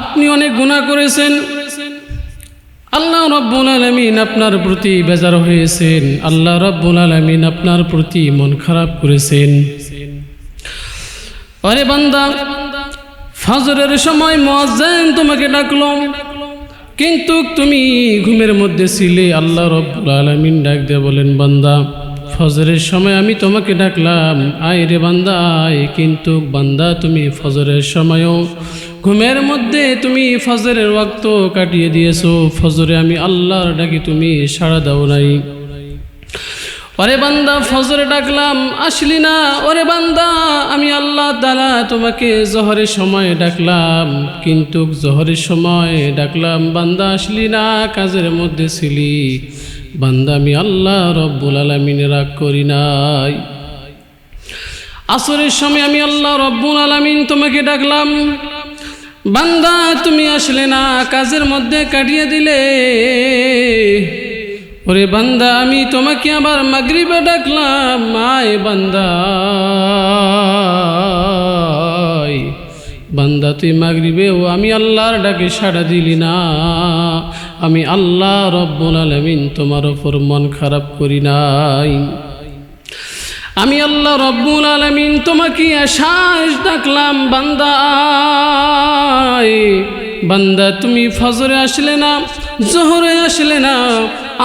আপনি অনেক গুনাহ করেছেন, আল্লাহ রাব্বুল আলামিন আপনার প্রতি বেজার হয়েছেন, আল্লাহ রাব্বুল আলামিন আপনার প্রতি মন খারাপ করেছেন। আরে বান্দা, ফজরের সময় মুয়াজ্জিন তোমাকে ডাকলো, কিন্তু তুমি ঘুমের মধ্যে ছিলে। আল্লাহ রাব্বুল আলামিন ডাক দিয়ে বলেন, বান্দা ফজরের সময় আমি তোমাকে ডাকলাম, আয় রে বান্দা আয়। কিন্তু বান্দা তুমি ফজরের সময়ও ঘুমের মধ্যে তুমি ফজরের ওয়াক্ত কাটিয়ে দিয়েছো। ফজরে আমি আল্লাহর ডাকি তুমি সাড়া দাও নাই। ওরে বান্দা ফজরে ডাকলাম আসলি না। ওরে বান্দা আমি আল্লাহ তাআলা তোমাকে জোহরের সময় ডাকলাম, কিন্তু জোহরের সময় ডাকলাম বান্দা আসলি না, কাজের মধ্যে ছিলি। বান্দা আমি আল্লাহ রব্বুল আলামিন রাগ করি নাই। আসরের সময় আমি আল্লাহ রব্বুল আলামিন তোমাকে ডাকলাম, বান্দা তুমি আসলে না, কাজের মধ্যে কাটিয়ে দিলে। ওরে বান্দা আমি তোমাকে আবার মাগরিবে ডাকলাম, আয় বান্দা। বান্দা তুই মাগরিবেও আমি আল্লাহর ডাকে সাড়া দিলি না। আমি আল্লাহ রব্বুল আলামিন তোমার ওপর মন খারাপ করি নাই। আমি আল্লাহ রব্বুল আলামিন তোমাকে আশাস ডাকলাম, বান্দা আয়। বান্দা তুমি ফজরে আসলে না, জোহরে আসলে না,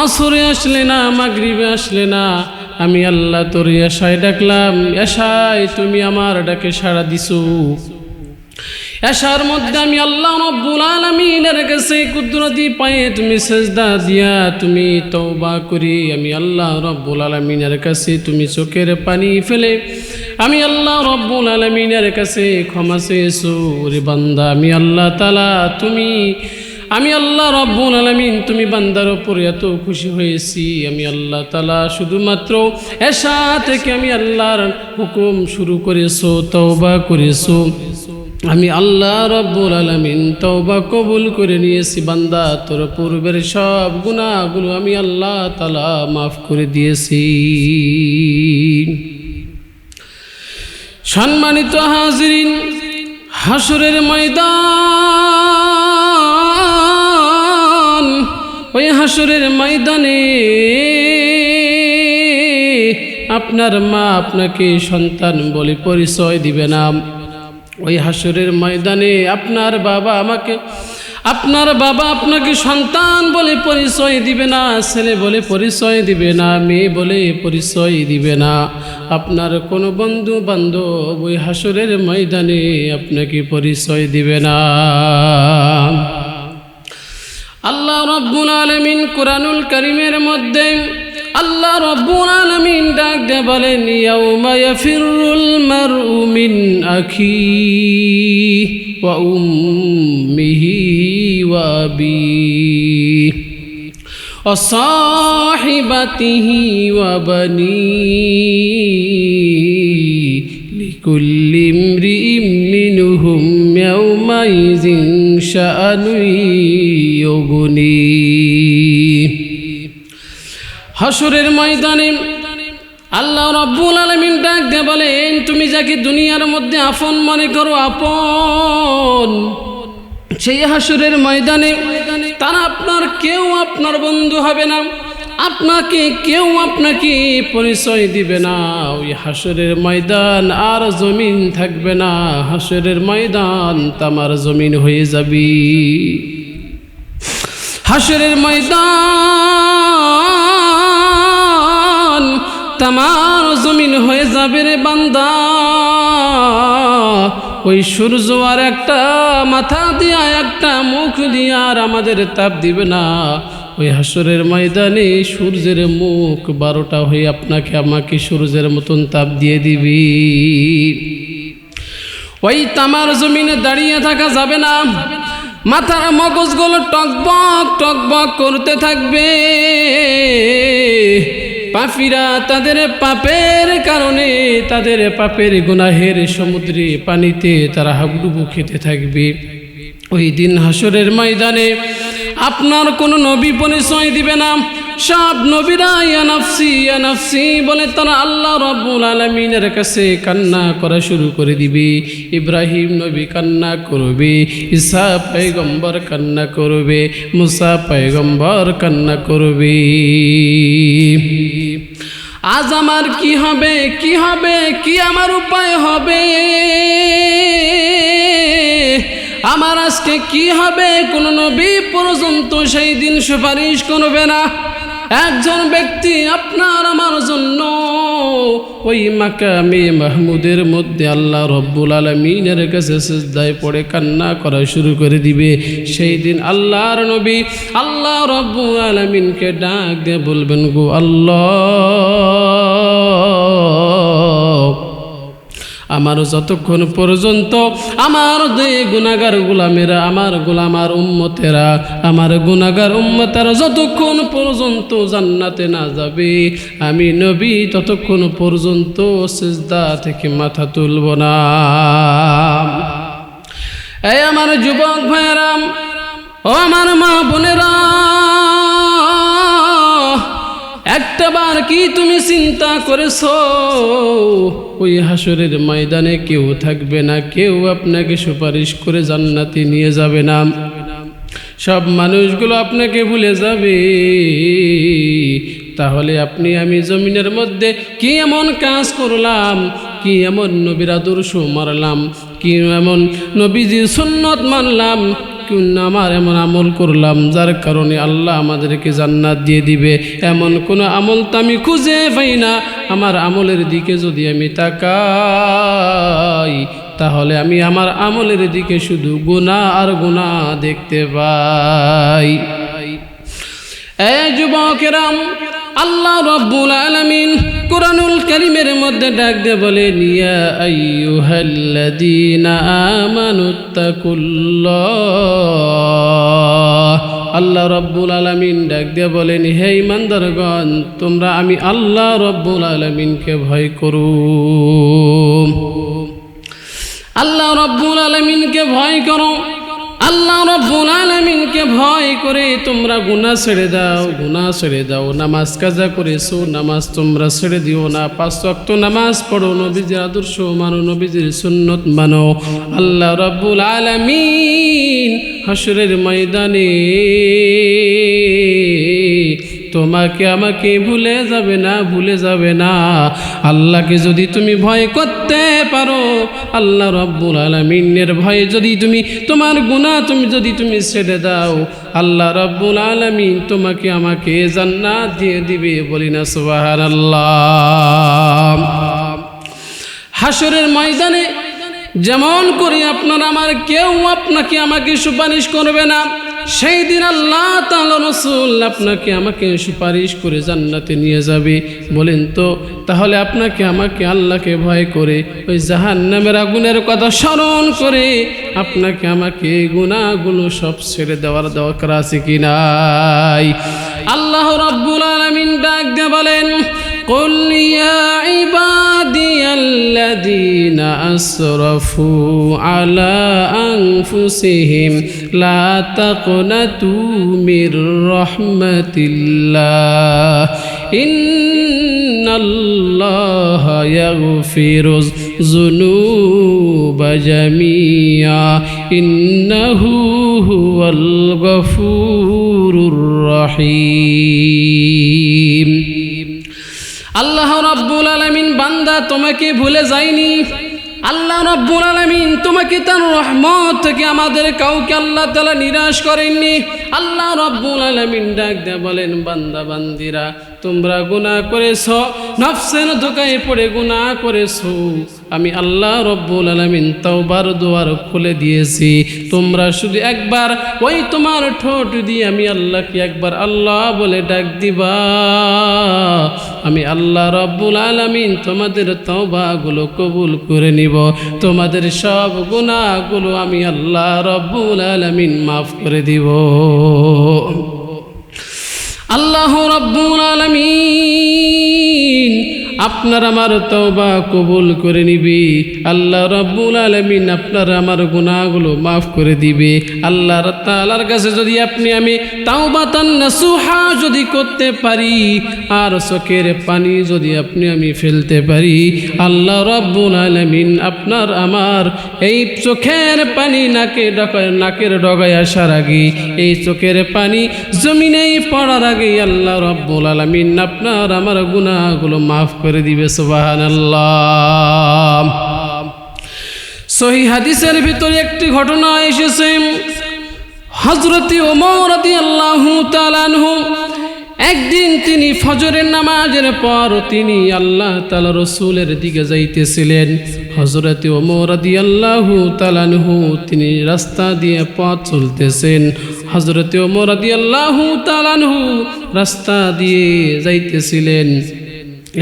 আসরে আসলে না, মাগরিবে আসলে না। আমি আল্লাহ তোর আশায় ডাকলাম, আশায় তুমি আমার ডাকে সাড়া দিছো। এশার মধ্যে আমি আল্লাহ রাব্বুল আলামিনের কাছে কুদরতি পায়ে তুমি সিজদা দিয়া তুমি তওবা করি। আমি আল্লাহ রাব্বুল আলামিনের কাছে তুমি চোখের পানি ফেলে আমি আল্লাহ রাব্বুল আলামিনের কাছে ক্ষমা চেয়েছো। রে বান্দা আমি আল্লাহ তাআলা আমি আল্লাহ রাব্বুল আলামিন তুমি বান্দার উপর এত খুশি হয়েছি। আমি আল্লাহ তাআলা শুধুমাত্র এশা থেকে আমি আল্লাহর হুকুম শুরু করেছো, তওবা করেছো। আমি আল্লাহ রাব্বুল আলামিন তওবা কবুল করে নিয়েছি। বান্দা তোর পূর্বের সব গুনাহগুলো আমি আল্লাহ তাআলা মাফ করে দিয়েছি। সম্মানিত হাজিরিন, হাসরের ময়দান, ওই হাসরের ময়দানে আপনার মা আপনাকে সন্তান বলে পরিচয় দিবে না। ওই হাসরের ময়দানে আপনার বাবা আপনাকে সন্তান বলে পরিচয় দিবে না, ছেলে বলে পরিচয় দিবে না, মেয়ে বলে পরিচয় দিবে না। আপনার কোনো বন্ধু বান্ধব ওই হাসরের ময়দানে আপনাকে পরিচয় দিবে না। আল্লাহ রাব্বুল আলামিন কুরআনুল কারীমের মধ্যে আল্লাহ রাব্বুল আলামিন ডাক দিয়ে বলেন, ইয়াউমা ইয়াফিরুল মারউ মিন আখিহি ওয়া উম্মিহি ওয়া আবিহি ওয়া সাহিবাতিহি ওয়া বানিহি লিকুল্লি ইমরিইম মিনহুম ইয়াউমাইযিন শাআনুন ইউগনিহি। হাসরের ময়দানে আল্লাহ রাব্বুল আলামিন ডাক দিয়ে বলেন, তুমি যাকে দুনিয়ার মধ্যে আপন মনে করো আপন, সেই হাসরের ময়দানে তারা আপনার কেউ আপনার বন্ধু হবে না, কেউ আপনাকে পরিচয় দিবে না। ওই হাসরের ময়দান আর জমিন থাকবে না, হাসরের ময়দান তামার জমিন হয়ে যাবে। হাসরের ময়দান তামার জমিন হয়ে যাবে রে বান্দা। ওই সূর্য আর একটা মাথা দিয়া একটা মুখ দিয়া আর আমাদের তাপ দিবে না। ওই হাসরের ময়দানে সূর্যের মুখ 12টা হয়ে আপনাকে আমাকে সূর্যের মতন তাপ দিয়ে দিবি। ওই তামার জমিনে দাঁড়িয়ে থাকা যাবে না, মাথার মগজগুলো টকবক টকবক করতে থাকবে। পাপীরা তাদের পাপের কারণে তাদের পাপের গুনাহের সমুদ্রে পানিতে তারা হাবুডুবু খেতে থাকবে। ওই দিন হাসরের ময়দানে আপনার কোনো নবী পরিচয় দিবে না, সব নবীরা ইয়া নাফসি বলে তারা আল্লাহ রাব্বুল আলামিনের কাছে কান্না করা শুরু করে দিবে। ইব্রাহিম নবী কান্না করবে, ঈসা পয়গম্বর কান্না করবে, মুসা পয়গম্বর কান্না করবে। আজ আমার কি হবে, কি হবে, কি আমার উপায় হবে, আমার আজকে কি হবে? কোন নবী পর্যন্ত সেই দিন সুপারিশ করবে না। একজন ব্যক্তি আপনার আমার জন্য ওই মাকামে মাহমুদের মধ্যে আল্লাহ রব্বুল আলামিনের কাছে সিজদায় পড়ে কান্না করা শুরু করে দিবে। সেই দিন আল্লাহর নবী আল্লাহ রব্বুল আলামিনকে ডাক দিয়ে বলবেন, গো আল্লাহ, আমার যতক্ষণ পর্যন্ত আমার দুই গুনাহগার গোলামেরা, আমার গোলামার উম্মতেরা, আমার গুনাহগার উম্মতেরা যতক্ষণ পর্যন্ত জান্নাতে না যাবে, আমি নবী ততক্ষণ পর্যন্ত সিজদা থেকে মাথা তুলব না। এই আমার যুবক ভাইয়েরা, ও আমার মা বোনেরা, একটাবার কি তুমি চিন্তা করেছো ওই হাসরের ময়দানে কেউ থাকবে না, কেউ আপনাকে সুপারিশ করে জান্নাতে নিয়ে যাবে না। সব মানুষগুলো আপনাকে ভুলে যাবে। তাহলে আপনি আমি জমিনের মধ্যে কি এমন কাজ করলাম, কি এমন নবীর আদর্শ মারলাম, কি এমন নবীজির সুন্নত মানলাম, আমার এমন আমল করলাম যার কারণে আল্লাহ আমাদেরকে জান্নাত দিয়ে দিবে, এমন কোনো আমল তো আমি খুঁজে পাই না। আমার আমলের দিকে যদি আমি তাকাই, তাহলে আমি আমার আমলের দিকে শুধু গুনাহ আর গুনাহ দেখতে পাই। এই যুবকেরা, আল্লাহ রাব্বুল আলামিন কুরআনুল কারীমের মধ্যে ডাক দিয়ে বলেন, ইয়া আইয়ুহাল্লাযীনা আমানুত্তাকুল্লাহ। আল্লাহ রাব্বুল আলামিন ডাক দিয়ে বলেন, হে ঈমানদারগণ, তোমরা আমি আল্লাহ রাব্বুল আলামিনকে ভয় করো। আল্লাহ রাব্বুল আলামিনকে ভয় করো। আল্লাহ রাব্বুল আলামিনকে ভয় করে তোমরা গুনাহ ছেড়ে দাও, গুনাহ ছেড়ে দাও। নামাজ কাজা করেছো, নামাজ তোমরা ছেড়ে দিও না। 5 ওয়াক্ত নামাজ পড়ো, নবীজির আদর্শ মানো, নবীজির সুন্নত মানো। আল্লাহ রাব্বুল আলামিন হাসরের ময়দানে তোমাকে আমাকে ভুলে যাবে না, ভুলে যাবে না। আল্লাহকে যদি তুমি ভয় করতে পারো, আল্লাহ রাব্বুল আলামিনের ভয়ে যদি তুমি তোমার গুনাহ যদি তুমি ছেড়ে দাও, আল্লাহ রাব্বুল আলামিন তোমাকে আমাকে জান্নাত দিয়ে দিবে। বলি না সুবহানাল্লাহ। হাসরের ময়দানে যেমন করে আপনার আমার কেউ আপনাকে আমাকে সুপারিশ করবে না, সেই দিন আল্লাহ তাআলা রাসূল আপনাকে আমাকে সুপারিশ করে জান্নাতে নিয়ে যাবে। বলেন তো, তাহলে আপনাকে আমাকে আল্লাহকে ভয় করে ওই জাহান্নামের আগুনের কথা স্মরণ করে আপনাকে আমাকে গুনাহগুলো সব ছেড়ে দেওয়ার দরকার আছে কি নাই? আল্লাহ রাব্বুল আলামিন ডাক দিয়ে বলেন, قل يا عبادي الذين أسرفوا على أنفسهم لا تقنطوا من رحمة الله إن الله يغفر الذنوب جميعا إنه هو الغفور الرحيم। আল্লাহ রাব্বুল আলামিন বান্দা তোমাকে ভুলে যায়নি। আল্লাহ রাব্বুল আলামিন তোমাকে তার রহমত থেকে আমাদের কাউকে আল্লাহ তাআলা নিরাশ করেননি। আল্লাহ রাব্বুল আলামিন ডাক দিয়ে বলেন, বান্দা বান্দিরা, তোমরা গুনাহ করেছো, নফসের ধোঁকায় পড়ে গুনাহ করেছো, আমি আল্লাহ রাব্বুল আলামিন তওবার দুয়ার খুলে দিয়েছি। তোমরা শুধু একবার ওই তোমার ঠোঁট দিয়ে আমি আল্লাহকে একবার আল্লাহ বলে ডাক দিবা, আমি আল্লাহ রাব্বুল আলামিন তোমাদের তওবাগুলো কবুল করে নিব। তোমাদের সব গুনাহগুলো আমি আল্লাহ রাব্বুল আলামিন মাফ করে দিব। আল্লাহ রাব্বুল আলামিন আপনার আমার তওবা কবুল করে নিবে। আল্লাহ রাব্বুল আলামিন আপনার আমার গুনাহগুলো মাফ করে দিবে। আল্লাহ তাআলার কাছে যদি আপনি আমি তাওবাতান নাসুহা যদি করতে পারি, আর চোখের পানি যদি আপনি আমি ফেলতে পারি, আল্লাহ রাব্বুল আলামিন আপনার আমার এই চোখের পানি নাকের ডগায় আসার আগে, এই চোখের পানি জমিনেই পড়ার আগে আল্লাহ রাব্বুল আলামিন আপনার আমার গুনাহগুলো মাফ করে দিবে। সুবহানাল্লাহ। সহিহ হাদিসের ভিতরে একটি ঘটনা এসেছে, হযরত ওমর রাদিয়াল্লাহু তাআলা আনহু একদিন তিনি ফজরের নামাজের পর তিনি আল্লাহ তাআলা রাসূলের দিকে যাইতেছিলেন। হযরত ওমর রাদিয়াল্লাহু তাআলা আনহু তিনি রাস্তা দিয়ে পথ চলতেছেন। হযরত ওমর রাদিয়াল্লাহু তাআলা আনহু রাস্তা দিয়ে যাইতেছিলেন।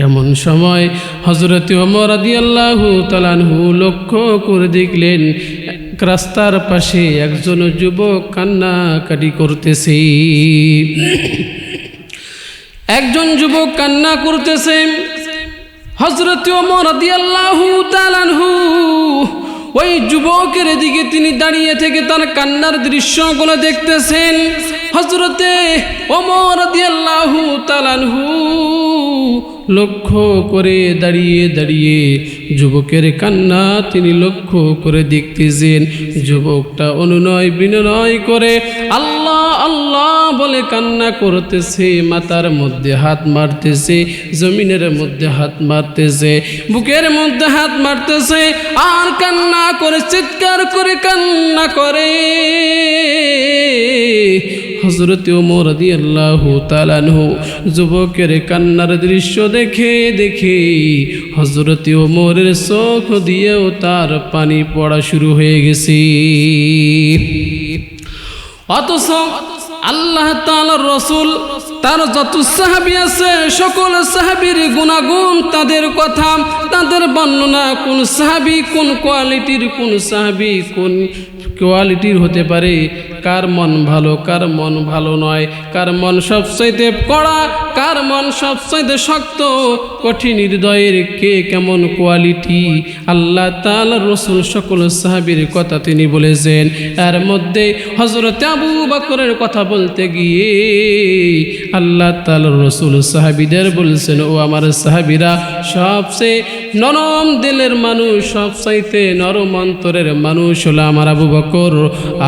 এমন সময় হযরত ওমর রাদিয়াল্লাহু তাআলা আনহু লক্ষ্য করে দেখলেন রাস্তার পাশে একজন যুবক কান্নাকাটি করতেছে। একজন যুবক কান্না করতেছে। হযরত ওমর রাদিয়াল্লাহু তাআলা আনহু ওই যুবকের দিকে তিনি দাঁড়িয়ে থেকে তার কান্নার দৃশ্যগুলো দেখতেছেন। হযরতে ওমর রাদিয়াল্লাহু তাআলা আনহু লক্ষ্য করে দাঁড়িয়ে দাঁড়িয়ে যুবকের কান্না তিনি লক্ষ্য করে দেখতেছেন। যুবকটা অনুনয় বিনয় করে আল্লাহ আল্লাহ বলে কান্না করতেছে, মাথার মধ্যে হাত মারতেছে, জমিনের মধ্যে হাত মারতেছে, বুকের মধ্যে হাত মারতেছে, আর কান্না করে চিৎকার করে কান্না করে। হযরত ওমর রাদিয়াল্লাহু তাআলা আনহু যুবকের কান্নার দৃশ্য দেখে দেখে হযরত ওমরের চোখ দিয়েও তার পানি পড়া শুরু হয়ে গেছে। অথচ আল্লাহ তাআলার রাসূল তার যত সাহাবী আছে সকল সাহাবীর গুণাগুণ, তাদের কথা, তাদের বর্ণনা, কোন সাহাবী কোন কোয়ালিটির, কোন সাহাবী কোন কোয়ালিটির হতে পারে, কার মন ভালো কার মন ভালো নয়, কার মন সবচাইতে কড়া কার মন সবচাইতে শক্ত, কঠিন হৃদয়ের কে কেমন কোয়ালিটি, আল্লাহ তাআলার রাসূল সকল সাহাবীর কথা তিনি বলেছেন। এর মধ্যে হযরত আবু বকরের কথা বলতে গিয়ে আল্লাহ তাআলার রাসূল সাহাবীদের বলছেন, ও আমার সাহাবীরা, সবচেয়ে নরম দিলের মানুষ, সবচাইতে নরম অন্তরের মানুষ হলো আমার আবু বকর।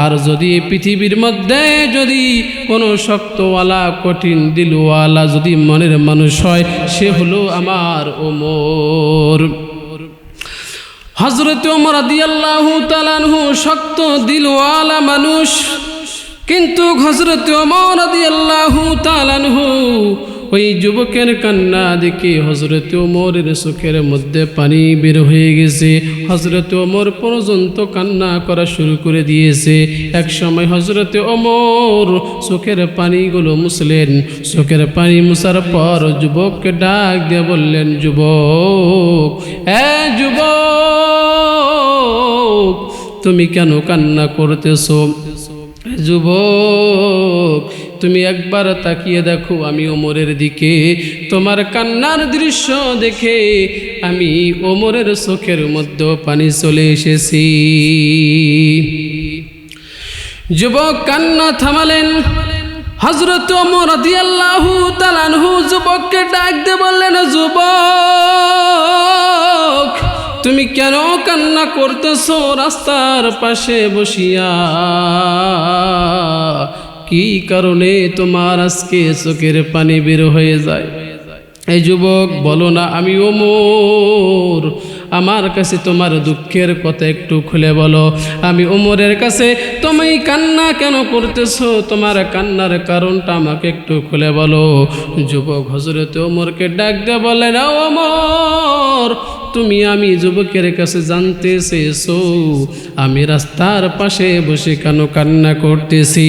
আর যদি পৃথিবীর মধ্যে যদি কোনো শক্তওয়ালা কঠিন দিলওয়ালা যদি মনের মানুষ হয়, সে হলো আমার ওমর। হযরত ওমর রাদিয়াল্লাহু তাআলা আনহু শক্ত দিলওয়ালা মানুষ, কিন্তু হযরত ওমর রাদিয়াল্লাহু তাআলা আনহু ওই যুবকের কান্না দেখে হযরত ওমরের চোখের মধ্যে পানি বের হয়ে গেছে। হযরত ওমর পর্যন্ত কান্না করা শুরু করে দিয়েছে। এক সময় হযরত ওমর চোখের পানিগুলো মুছলেন। চোখের পানি মুছার পর যুবককে ডাক দিয়ে বললেন, যুবক, যুবক, তুমি কেন কান্না করতেছো? যুবক, তুমি একবার তাকিয়ে দেখো আমি ওমরের দিকে। তোমার কান্নার দৃশ্য দেখে আমি ওমরের চোখের মধ্যে পানি চলে এসেছি। যুবক কান্না থামালেন। হযরত ওমর রাদিয়াল্লাহু তাআলা আনহু যুবককে ডাক দিয়ে বললেন, যুবক, তুমি কেন কান্না করতেছো রাস্তার পাশে বসিয়া? কি কারণে তোমার আজকে চোখের পানি বের হয়ে যায়? এই যুবক, বলো না আমি ওমর, আমার কাছে তোমার দুঃখের কথা একটু খুলে বলো। আমি ওমরের কাছে তুমি কান্না কেন করতেছো? তোমার কান্নার কারণটা আমাকে একটু খুলে বলো। যুবক হযরত ওমরকে ডাক দিয়ে বলেন, ওমর, তুমি আমি যুবকের কাছে জানতে চেয়েছো আমি রাস্তার পাশে বসে কেন কান্না করতেছি?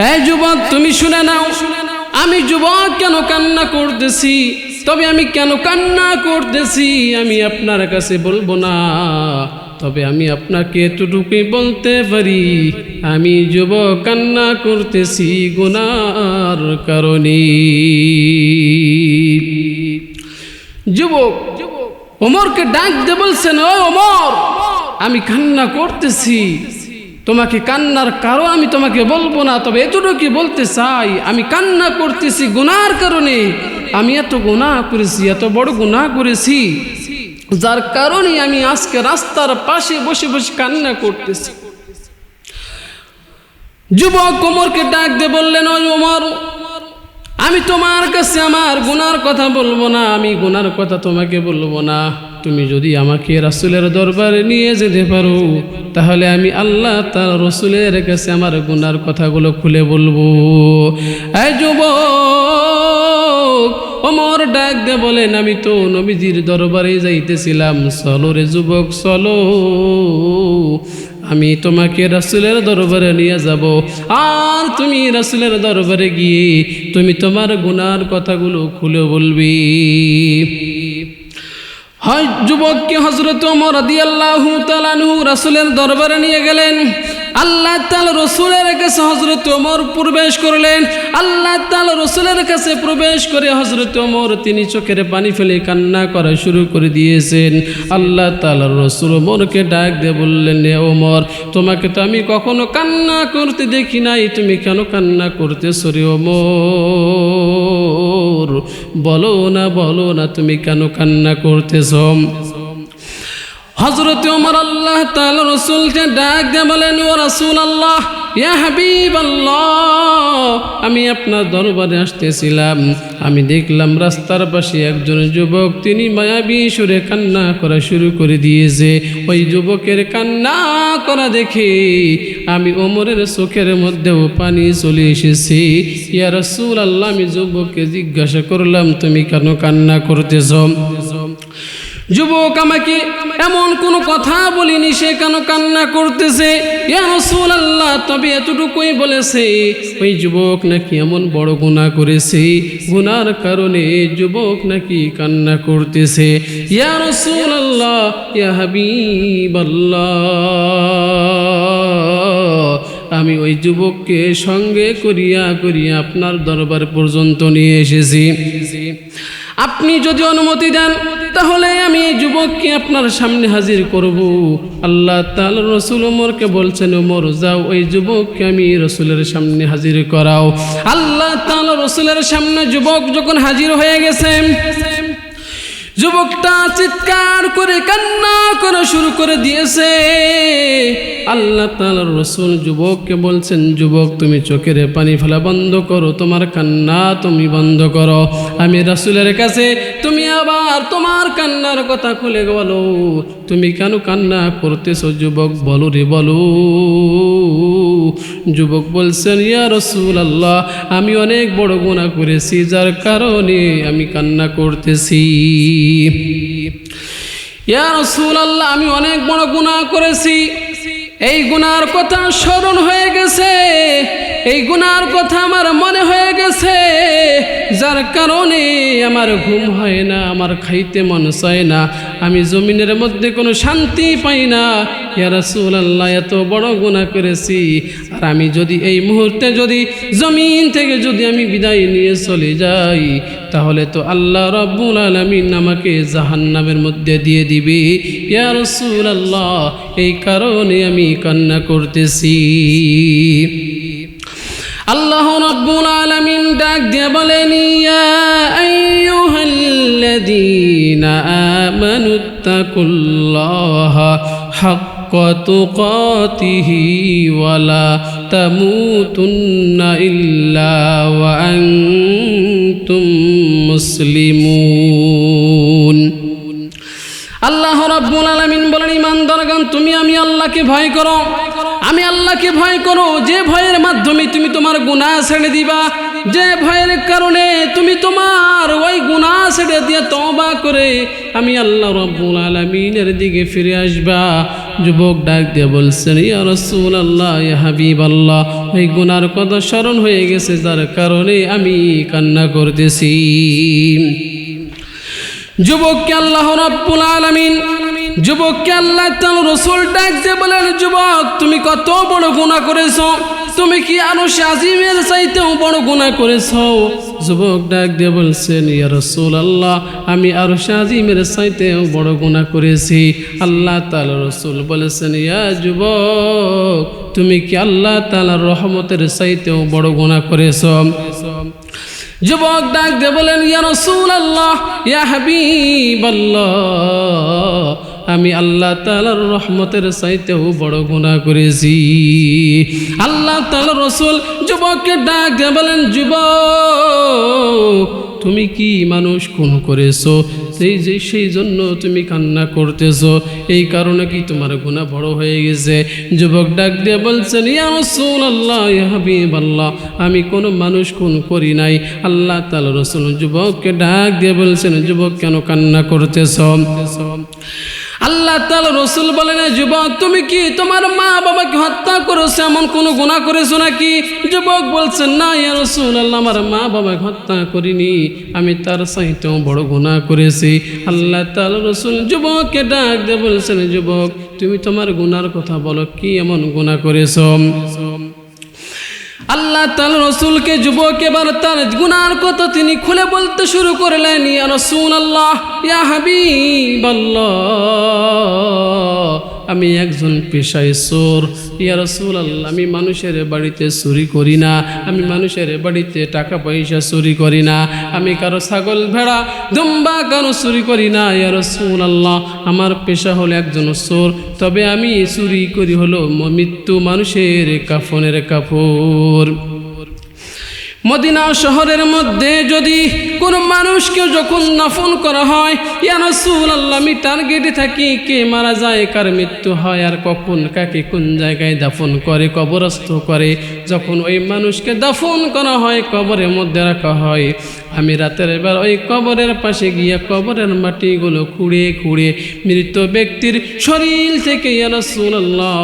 এই যুবক, তুমি শুনে নাও, আমি যুবক কেন কান্না করতেছি, তবে আমি কেন কান্না করতেছি আমি আপনার কাছে বলবো না, তবে আমি আপনাকে এতটুকুই বলতে পারি, আমি যুবক কান্না করতেছি গুনার কারণে। যুবক ওমরকে ডাক দিয়ে বলছেন, ও ওমর, আমি কান্না করতেছি, তোমাকে কান্নার কারণ আমি তোমাকে বলবো না, তবে এতটুকু বলতে চাই, আমি কান্না করতেছি গুনার কারণে। আমি এত গুনাহ করেছি, এত বড় গুনাহ করেছি, যার কারণে আমি আজকে রাস্তার পাশে বসে বসে কান্না করতেছি। যুবক ওমরকে ডাক দিয়ে বললেন, ও ওমর, আমি তোমার কাছে আমার গুনার কথা বলবো না, আমি গুনার কথা তোমাকে বলবো না। তুমি যদি আমাকে রাসূলের দরবারে নিয়ে যেতে পারো, তাহলে আমি আল্লাহ তার রাসূলের কাছে আমার গুনার কথাগুলো খুলে বলবো। এই যুবক ওমর ডাক দিয়ে বলেন, আমি তো নবীজির দরবারে যাইতেছিলাম, চলো রে যুবক চলো, আমি তোমাকে রাসূলের দরবারে নিয়ে যাব, আর তুমি রাসূলের দরবারে গিয়ে তুমি তোমার গুনার কথাগুলো খুলে বলবি। হয় যুবককে হযরত ওমর রাদিয়াল্লাহু তাআলা আনহু রাসূলের দরবারে নিয়ে গেলেন। আল্লাহ তাআলা রাসূলের কাছে হযরত ওমর প্রবেশ করলেন। আল্লাহ তাআলা রাসূলের কাছে প্রবেশ করে হযরত ওমর তিনি চোখের পানি ফেলে কান্না করা শুরু করে দিয়েছেন। আল্লাহ তাআলা রাসূল ওমরকে ডাক দিয়ে বললেন, হে ওমর, তোমাকে তো আমি কখনো কান্না করতে দেখি নাই, তুমি কেন কান্না করতেছো রে ওমর? বলো না তুমি কেন কান্না করতেছো? হযরত ওমর আল্লাহ তাআলা রাসূলকে ডাক দিয়ে বলেন, ও রাসূলুল্লাহ, ইয়া হাবিবাল্লাহ, আমি আপনার দরবারে আসতেছিলাম, আমি দেখলাম রাস্তার পাশে একজন যুবক তিনি মায়াবী সুরে কান্না করা শুরু করে দিয়েছে। ওই যুবকের কান্না করা দেখে আমি ওমরের চোখের মধ্যেও পানি চলে এসেছে। ইয়া রাসূলুল্লাহ, আমি যুবককে জিজ্ঞাসা করলাম, তুমি কেন কান্না করতেছ? যুবক আমাকে এমন কোনো কথা বলিনি, সে কেন কান্না করতেছে? ইয়া রাসূলুল্লাহ, তবে এতটুকুই বলেছে, ওই যুবক নাকি এমন বড় গুনাহ করেছে, গুনার কারণে যুবক নাকি কান্না করতেছে। ইয়া রাসূলুল্লাহ, ইয়া হাবিবাল্লাহ, আমি ওই যুবককে সঙ্গে করিয়া আপনার দরবার পর্যন্ত নিয়ে এসেছি। আপনি যদি অনুমতি দেন তাহলে আমি এই যুবককে আপনার সামনে হাজির করব। আল্লাহ তাআলা রাসূল ওমরকে বলছেন, ওমর যাও, ওই যুবককে আমি রাসূলের সামনে হাজির করাও। আল্লাহ তাআলা রাসূলের সামনে যুবক যখন হাজির হয়ে গেছে, যুবকটা চিৎকার করে কান্না করা শুরু করে দিয়েছে। আল্লাহ তাআলার রাসূল যুবককে বলছেন, যুবক তুমি চোখের পানি ফেলা বন্ধ করো, তোমার কান্না তুমি বন্ধ করো, আমি রাসূলের কাছে তুমি আবার তোমার কান্নার কথা খুলে বলো, তুমি কেন কান্না করতেছো? যুবক বলো রে বলো। যুবক বলছেন, ইয়া রাসূলুল্লাহ, আমি অনেক বড় গুনাহ করেছি, যার কারণে আমি কান্না করতেছি। ইয়া রাসূলুল্লাহ, আমি অনেক বড় গুনাহ করেছি, এই গুনার কথা স্মরণ হয়ে গেছে, এই গুনার কথা আমার মনে হয়ে গেছে, যার কারণে আমার ঘুম হয় না, আমার খাইতে মন চায় না, আমি জমিনের মধ্যে কোনো শান্তি পাই না। ইয়া রাসূলুল্লাহ, এত বড় গুনাহ করেছি, আর আমি যদি এই মুহূর্তে যদি জমিন থেকে যদি আমি বিদায় নিয়ে চলে যাই, তাহলে তো আল্লাহ রাব্বুল আলামিন আমাকে জাহান্নামের মধ্যে দিয়ে দিবে। ইয়া রাসূলুল্লাহ, এই কারণে আমি কান্না করতেছি। আল্লাহ রাব্বুল আলামিন ডাক দিয়ে বলেন, ইয়া আইয়ুহাল্লাযীনা আমানুত্তাকুল্লাহা হাক্কা তুকাতিহি ওয়া লা তামুতুন্না ইল্লা ওয়া আনতুম মুসলিমুন। আল্লাহ রাব্বুল আলামিন বলেন, ঈমানদারগণ, তুমি আমি আল্লাহকে ভয় করো, আমি আল্লাহকে ভয় করো, যে ভয়ের মাধ্যমে তুমি তোমার গুনাহ ছেড়ে দিবা, যে ভয়ের কারণে তুমি তোমার ওই গুনাহ ছেড়ে দিয়ে তওবা করে আমি আল্লাহ রাব্বুল আলামিনের দিকে ফিরে আসবা। যুবক ডাক দিয়ে বলছেন, ইয়া রাসূলুল্লাহ, ইয়া হাবিবাল্লাহ, ওই গুনার কথা স্মরণ হয়ে গেছে, যার কারণে আমি কান্না করতেছি। যুবককে আল্লাহ রাব্বুল আলামিন যুবককে আল্লাহ তাআলা রাসূল ডাক দিয়ে বলেন, যুবক তুমি কত বড় গুনাহ করেছো, তুমি কি আরশে আজিমের চাইতেও বড় গুনাহ করেছো? যুবক ডাক দিয়ে বলছেন, ইয়া রাসূলুল্লাহ, আমি আরশে আজিমের চাইতেও বড় গুনাহ করেছি। আল্লাহ তাআলা রাসূল বলেছেন, ইয়া যুবক, তুমি কি আল্লাহ তাআলার রহমতের চাইতেও বড় গুনাহ করেছো? যুবক ডাক দিয়ে বলেন, ইয়া রাসূলুল্লাহ, ইয়া হাবিবাল্লাহ, আমি আল্লাহ তাআলার রহমতের চাইতেও বড় গুনাহ করেছি। আল্লাহ তাআলার রাসূল যুবককে ডাক দিয়ে বলেন, যুবক, তুমি কি মানুষ খুন করেছো? সেই জন্য তুমি কান্না করতেছো, এই কারণে কি তোমার গুনাহ বড় হয়ে গেছে? যুবক ডাক দিয়ে বলছেন, ইয়া রাসূলুল্লাহ, ইয়া হাবিবাল্লাহ, আমি কোনো মানুষ খুন করি নাই। আল্লাহ তাআলার রাসূল যুবককে ডাক দিয়ে বলছেন, যুবক কেন কান্না করতেছো? আল্লাহ তাআলা রাসূল বলেন, যুবক, তুমি কি তোমার মা বাবাকে হত্যা করেছো, এমন কোনো গুনাহ করেছো নাকি? যুবক বলছেন, না ইয়া রাসূলুল্লাহ, আমার মা বাবাকে হত্যা করিনি, আমি তার চাইতেও বড় গুনাহ করেছি। আল্লাহ তাআলা রাসূল যুবককে ডাক দিয়ে বলছেন, যুবক, তুমি তোমার গুনার কথা বলো, কি এমন গুনাহ করেছো? আল্লাহ তাআলা রাসূলকে যুবক এবার তার গুনার কথা তিনি খুলে বলতে শুরু করলেন, ইয়া রাসূলুল্লাহ, ইয়া হাবিবাল্লাহ, আমি একজন পেশায় চোর। ইয়া রাসূলুল্লাহ, আমি মানুষের বাড়িতে চুরি করি না, আমি মানুষের বাড়িতে টাকা পয়সা চুরি করি না, আমি কারো ছাগল ভেড়া দুম্বা কারো চুরি করি না। ইয়া রাসূলুল্লাহ, আমার পেশা হলো একজন চোর, তবে আমি চুরি করি হলো মৃত্যু মানুষের কাফনের কাপড়। মদিনা শহরের মধ্যে যদি কোনো মানুষকে যখন দাফন করা হয়, ইয়া রাসূলুল্লাহ, আমি টার্গেটে থাকি কে মারা যায়, কার মৃত্যু হয়, আর কখন কাকে কোন জায়গায় দাফন করে, কবরস্থ করে। যখন ওই মানুষকে দাফন করা হয়, কবরের মধ্যে রাখা হয়, আমি রাতের বেলা ওই কবরের পাশে গিয়ে কবরের মাটিগুলো খুঁড়ে খুঁড়ে মৃত ব্যক্তির শরীর থেকে, ইয়া রাসূলুল্লাহ,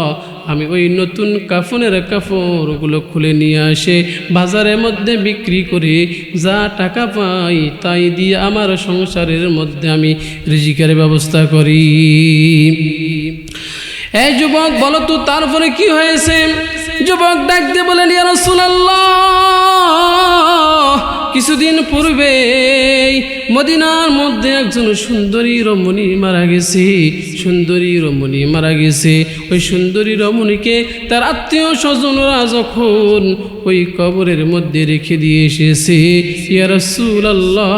আমি ওই নতুন কাফনের কাপড়গুলো খুলে নিয়ে আসে বাজারের মধ্যে বিক্রি করে যা টাকা পাই তাই দিয়ে আমার সংসারের মধ্যে আমি রিজিকের ব্যবস্থা করি। এই যুবক, বলো তো তারপরে কি হয়েছে? যুবক ডাক দিয়ে বলেন, ইয়া রাসূলুল্লাহ, কিছুদিন পূর্বে মদিনার মধ্যে একজন সুন্দরী রমণী মারা গেছে, সুন্দরী রমণী মারা গেছে। ওই সুন্দরী রমণীকে তার আত্মীয় স্বজনরা যখন ওই কবরের মধ্যে রেখে দিয়ে এসেছে, ইয়া রাসূলুল্লাহ,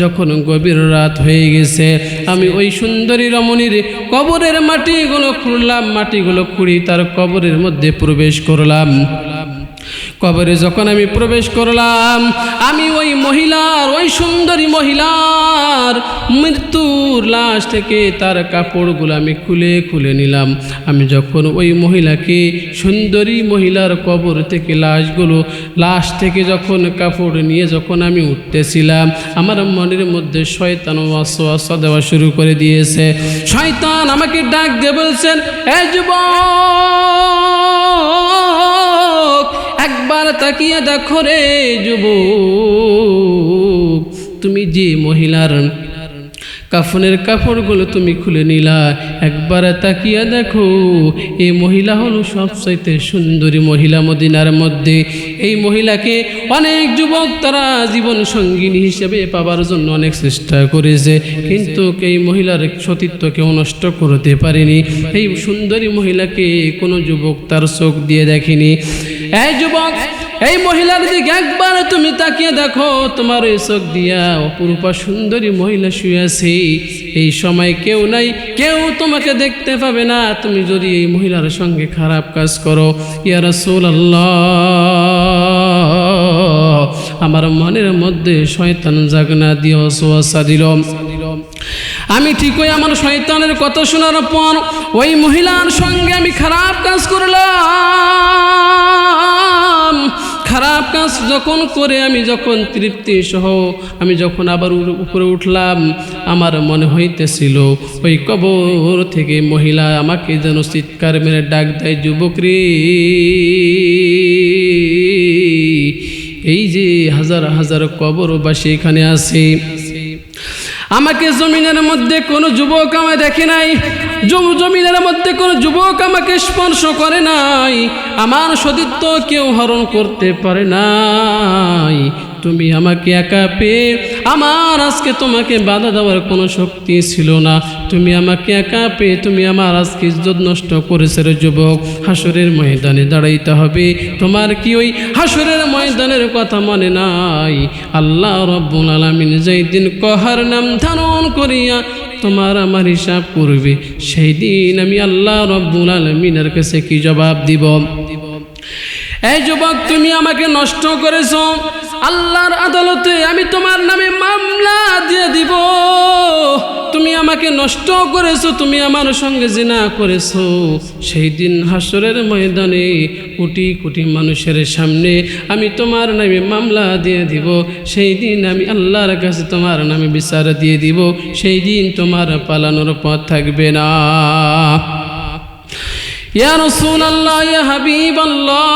যখন গভীর রাত হয়ে গেছে, আমি ওই সুন্দরী রমণীর কবরের মাটিগুলো খুঁড়লাম, মাটিগুলো খুঁড়ি তার কবরের মধ্যে প্রবেশ করলাম। কবরে যখন আমি প্রবেশ করলাম, আমি ওই মহিলার, ওই সুন্দরী মহিলার মৃত্যুর লাশ থেকে তার কাপড়গুলো আমি খুলে খুলে নিলাম। আমি যখন ওই মহিলাকে, সুন্দরী মহিলার কবর থেকে লাশ থেকে যখন কাপড় নিয়ে যখন আমি উঠতেছিলাম, আমার মনের মধ্যে শয়তান ওয়াসওয়াসা দেওয়া শুরু করে দিয়েছে। শয়তান আমাকে ডাক দিয়ে বলছেন, এ যুবক, একবার তাকিয়ে দেখো রে যুবক, তুমি যে মহিলার কাফনের কাপড়গুলো তুমি খুলে নিলা, একবার তাকিয়ে দেখো, এই মহিলা হলো সবচাইতে সুন্দরী মহিলা মদিনার মধ্যে। এই মহিলাকে অনেক যুবক তারা জীবন সঙ্গিনী হিসেবে পাবার জন্য অনেক চেষ্টা করেছে, কিন্তু এই মহিলার সতীত্ব কেউ নষ্ট করতে পারেনি। এই সুন্দরী মহিলাকে কোনো যুবক তার চোখ দিয়ে দেখেনি। এই যুবক, এই মহিলার দিকে একবার তুমি তাকিয়ে দেখো, তোমার এই চোখ দিয়া অপরূপা সুন্দরী মহিলা শুয়ে আছে। এই সময় কেউ নাই, কেউ তোমাকে দেখতে পাবে না তুমি যদি এই মহিলার সঙ্গে খারাপ কাজ করো। ইয়া রাসূলুল্লাহ, আমার মনের মধ্যে শয়তান জাগনা দিয়ে ওয়াসওয়াসা দিল। আমি ঠিকই আমার শয়তানের কথা শোনার পর ওই মহিলার সঙ্গে আমি খারাপ কাজ করলাম। খারাপ কাজ যখন করে আমি যখন তৃপ্তি সহ আমি যখন আবার উপরে উঠলাম, আমার মনে হইতেছিল ওই কবর থেকে মহিলা আমাকে যেন চিৎকার মেরে ডাক দেয়, যুবক রে, এই যে হাজার হাজার কবরবাসী এখানে আছে, আমাকে জমিনের মধ্যে কোনো যুবক আমায় দেখে নাই, জমিনের মধ্যে কোনো যুবক আমাকে স্পর্শ করে নাই, আমার সতীত্ব কেউ হরণ করতে পারে নাই। তুমি আমাকে একা পেয়ে আমার আজকে তোমাকে বাধা দেওয়ার কোনো শক্তি ছিল না। তুমি আমাকে একা পেয়ে তুমি আমার আজকে ইজ্জত নষ্ট করেছে রে যুবক। হাসরের ময়দানে দাঁড়াইতে হবে, তোমার কি ওই হাসরের ময়দানের কথা মনে নাই? আল্লাহ রব্বুল আলামিন যেই দিন কহার নাম ধারণ করিয়া তোমার আমার হিসাব করবে, সেই দিন আমি আল্লাহ রব্বুল আলামিনের কাছে কি জবাব দিব? এই যুবক, তুমি আমাকে নষ্ট করেছো, আল্লাহর আদালতে আমি তোমার নামে মামলা দিয়ে দিব। তুমি আমাকে নষ্ট করেছো, তুমি আমার সঙ্গে জিনা করেছো। সেই দিন হাসরের ময়দানে কোটি কোটি মানুষের সামনে আমি তোমার নামে মামলা দিয়ে দিব। সেই দিন আমি আল্লাহর কাছে তোমার নামে বিচার দিয়ে দিব। সেই দিন তোমার পালানোর পথ থাকবে না। ইয়া রাসূলুল্লাহ, ইয়া হাবিবাল্লাহ,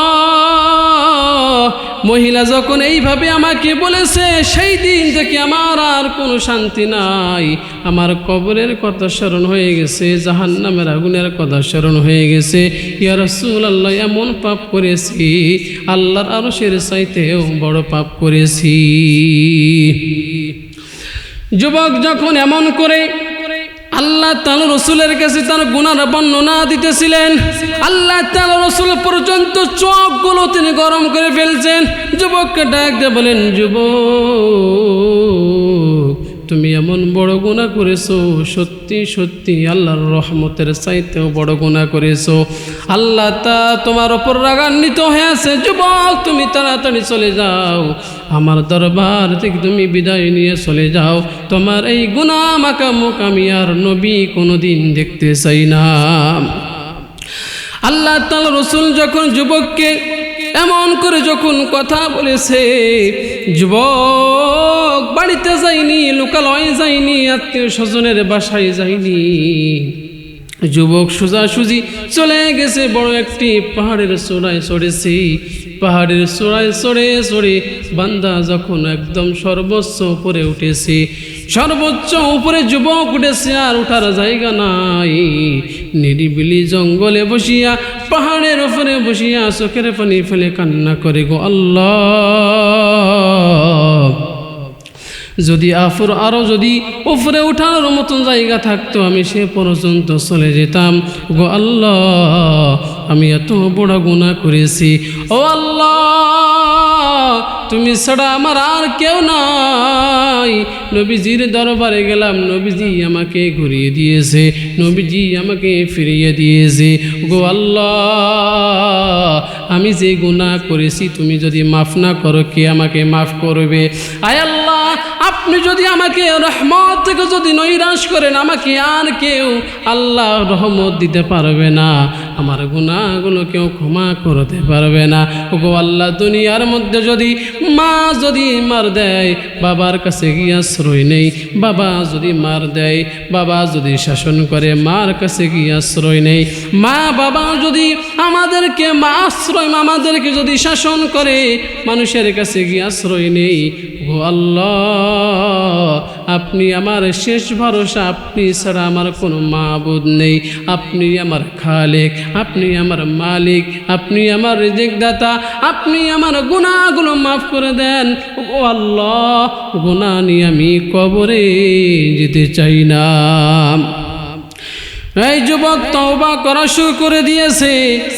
মহিলা যখন এইভাবে আমাকে বলেছে, সেই দিন থেকে আমার আর কোনো শান্তি নাই। আমার কবরের কথা স্মরণ হয়ে গেছে, জাহান্নামের আগুনের কথা স্মরণ হয়ে গেছে। ইয়া রাসূলুল্লাহ, এমন পাপ করেছি, আল্লাহর আরশের চাইতেও বড় পাপ করেছি। যুবক যখন এমন করে আল্লাহ তাআলা রাসূলের কাছে তার গুনার বর্ণনা দিতেছিলেন, আল্লাহ তাআলা রাসূল পর্যন্ত চোখগুলো তিনি গরম করে ফেলছেন। যুবককে ডাক দিয়ে বলেন, যুবক, তুমি এমন বড় গুনাহ করেছো, সত্যি সত্যি আল্লাহর রহমতের চাইতেও বড় গুনাহ করেছো। আল্লাহ তা তোমার ওপর রাগান্বিত হয়েছে। যুবক, তুমি তাড়াতাড়ি চলে যাও, আমার দরবার থেকে তুমি বিদায় নিয়ে চলে যাও। তোমার এই গুনাহ মাখা মুখ আমি আর নবী কোনোদিন দেখতে চাই না। আল্লাহ তাআলা রাসূল যখন যুবককে এমন করে যখন কথা বলেছে, যুবক বাড়িতে যায়নি, লোকালয়ে যায়নি, আত্মীয় স্বজনের বাসায় যায়নি। যুবক সোজাসুজি চলে গেছে বড় একটি পাহাড়ের চূড়ায় চড়েছে। পাহাড়ের চূড়ায় চড়ে চড়ে বান্দা যখন একদম সর্বোচ্চ উপরে উঠেছে, সর্বোচ্চ উপরে যুবক উঠেছে, আর ওঠার জায়গা নাই। নিরিবিলি জঙ্গলে বসিয়া, পাহাড়ের উপরে বসিয়া চোখের পানি ফেলে কান্না করে, গো আল্লাহ, যদি আরও যদি উপরে উঠানোর মতন জায়গা থাকতো আমি সে পর্যন্ত চলে যেতাম। গো আল্লাহ, আমি এত বড় গুনাহ করেছি। ও আল্লাহ, তুমি ছাড়া আমার আর কেউ নাই। নবীজির দরবারে গেলাম, নবীজি আমাকে ঘুরিয়ে দিয়েছে, নবীজি আমাকে ফিরিয়ে দিয়েছে। গো আল্লাহ, আমি যে গুনাহ করেছি তুমি যদি মাফ না করো, কে আমাকে মাফ করবে? আয় আল্লাহ, আপনি যদি আমাকে রহমত থেকে যদি নৈরাশ করেন, আমাকে আর কেউ আল্লাহ রহমত দিতে পারবে না, আমার গুনাহগুলো কেউ ক্ষমা করতে পারবে না। ওগো আল্লাহ, দুনিয়ার মধ্যে যদি মা যদি মার দেয়, বাবার কাছে গিয়ে আশ্রয় নেই। বাবা যদি মার দেয়, বাবা যদি শাসন করে, মার কাছে গিয়ে আশ্রয় নেই। মা বাবা যদি আমাদেরকে আমাদেরকে যদি শাসন করে, মানুষের কাছে গিয়ে আশ্রয় নেই। ও আল্লাহ, আপনি আমার শেষ ভরসা, আপনি ছাড়া আমার কোনো মাবুদ নেই। আপনি আমার খালেক, আপনি আমার মালিক, আপনি আমার রিজিকদাতা, আপনি আমার গুনাহগুলো মাফ করে দেন। ও আল্লাহ, গুনাহ নিয়ে আমি কবরে যেতে চাই না। এই যুবক তওবা করা শুরু করে দিয়েছে,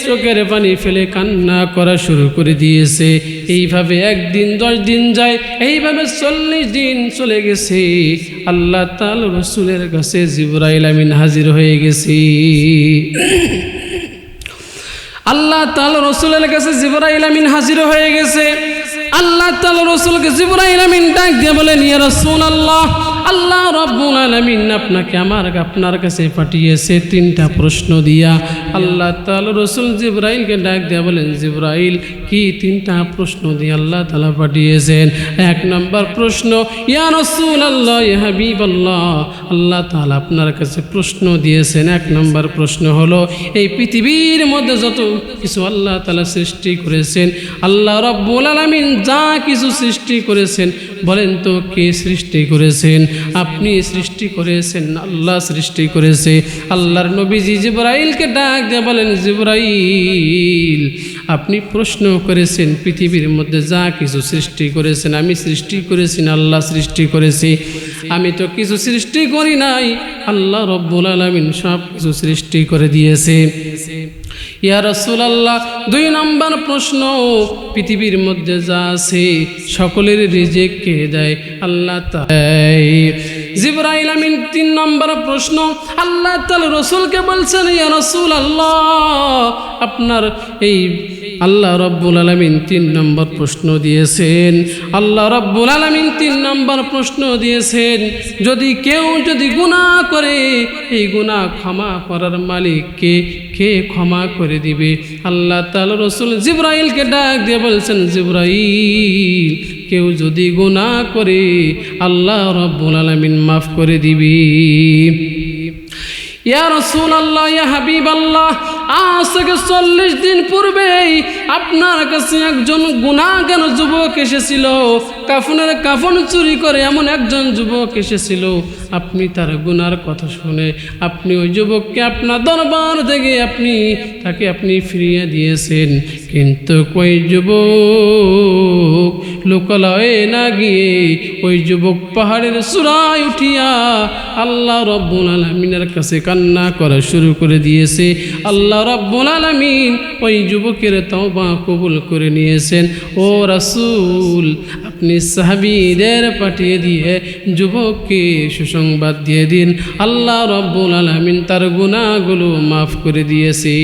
চোখের পানি ফেলে কান্না করা শুরু করে দিয়েছে। এইভাবে একদিন 10 দিন যায়, এইভাবে 40 দিন চলে গেছে। আল্লাহ তাআলা রাসূলের কাছে জিবরাইল আমিন হাজির হয়ে গেছে। আল্লাহ তাআলা রাসূলের কাছে জিবরাইল আমিন হাজির হয়ে গেছে। আল্লাহ তাআলা রাসূলকে জিবরাইল আমিন ডাক দিয়ে বলেন, ইয়া রাসূলুল্লাহ, আল্লাহ রাব্বুল আলামিন আপনাকে আপনার কাছে পাঠিয়েছে 3টা প্রশ্ন দিয়া। আল্লাহ তাআলা রাসূল জিবরাইলকে ডাক দিয়ে বলেন, জিবরাইল, কি কি তিনটা প্রশ্ন দিয়ে আল্লাহ তাআলা পাঠিয়েছেন। এক নম্বর প্রশ্ন, ইয়া রাসূলুল্লাহ ইয়া হাবিবাল্লাহ, আল্লাহ তাআলা আপনার কাছে প্রশ্ন দিয়েছেন। এক নম্বর প্রশ্ন হলো, এই পৃথিবীর মধ্যে যত কিছু আল্লাহ তাআলা সৃষ্টি করেছেন, আল্লাহ রাব্বুল আলামিন যা কিছু সৃষ্টি করেছেন, বলেন তো কে সৃষ্টি করেছেন? আপনি সৃষ্টি করেছেন, আল্লাহ সৃষ্টি করেছে? আল্লাহর নবীজি জিবরাইলকে ডাক দিয়ে বলেন, জিবরাইল, আপনি প্রশ্ন করেছেন পৃথিবীর মধ্যে যা কিছু সৃষ্টি করেছেন আমি সৃষ্টি করেছি না আল্লাহ সৃষ্টি করেছি? আমি তো কিছু সৃষ্টি করি নাই, আল্লাহ রব্বুল আলামিন সব কিছু সৃষ্টি করে দিয়েছে। ইয়া রাসূলুল্লাহ, দুই নম্বর প্রশ্ন, পৃথিবীর মধ্যে যা আছে সকলের রিজিক কে দেয়? আল্লাহ তাআলা। জিবরাইল আমিন তিন নম্বর প্রশ্ন, আল্লাহ তাআলা রাসূলকে বলছেন, ইয়া রাসূলুল্লাহ, আপনার এই আল্লাহ রব্বুল আলামিন তিন নম্বর প্রশ্ন দিয়েছেন। আল্লাহ রব্বুল আলামিন তিন নম্বর প্রশ্ন দিয়েছেন, যদি কেউ যদি গুনাহ করে, এই গুনাহ ক্ষমা করার মালিক কে? কে ক্ষমা করে দিবে? আল্লাহ তাআলা রাসূল জিবরাইলকে ডাক দিয়ে বলছেন, জিবরাইল, কেউ যদি গুনাহ করে আল্লাহ রব্বুল আলামিন মাফ করে দিবে। ইয়া রাসূলুল্লাহ ইয়া হাবিবাল্লাহ, আজ থেকে 40 দিন পূর্বেই আপনার কাছে একজন গুনাহগার যুবক এসেছিল, কাফনের কাফন চুরি করে এমন একজন যুবক এসেছিল। আপনি তার গুনার কথা শুনে আপনি ওই যুবককে আপনার দরবার থেকে আপনি ফিরিয়ে দিয়েছেন। কিন্তু ওই যুবক লোকালয়ে না গিয়ে ওই যুবক পাহাড়ের চূড়ায় উঠিয়া আল্লাহ রব্বুল আলামিনের কাছে কান্না করা শুরু করে দিয়েছে। আল্লাহ রব্বুল আলামিন ওই যুবকের তওবা কবুল করে নিয়েছেন। ও রাসূল, আপনি সাহাবীদের পাঠিয়ে দিয়ে যুবককে সুসংবাদ দিয়ে দিন, আল্লাহ রব্বুল আলামিন তার গুনাহগুলো মাফ করে দিয়েছে।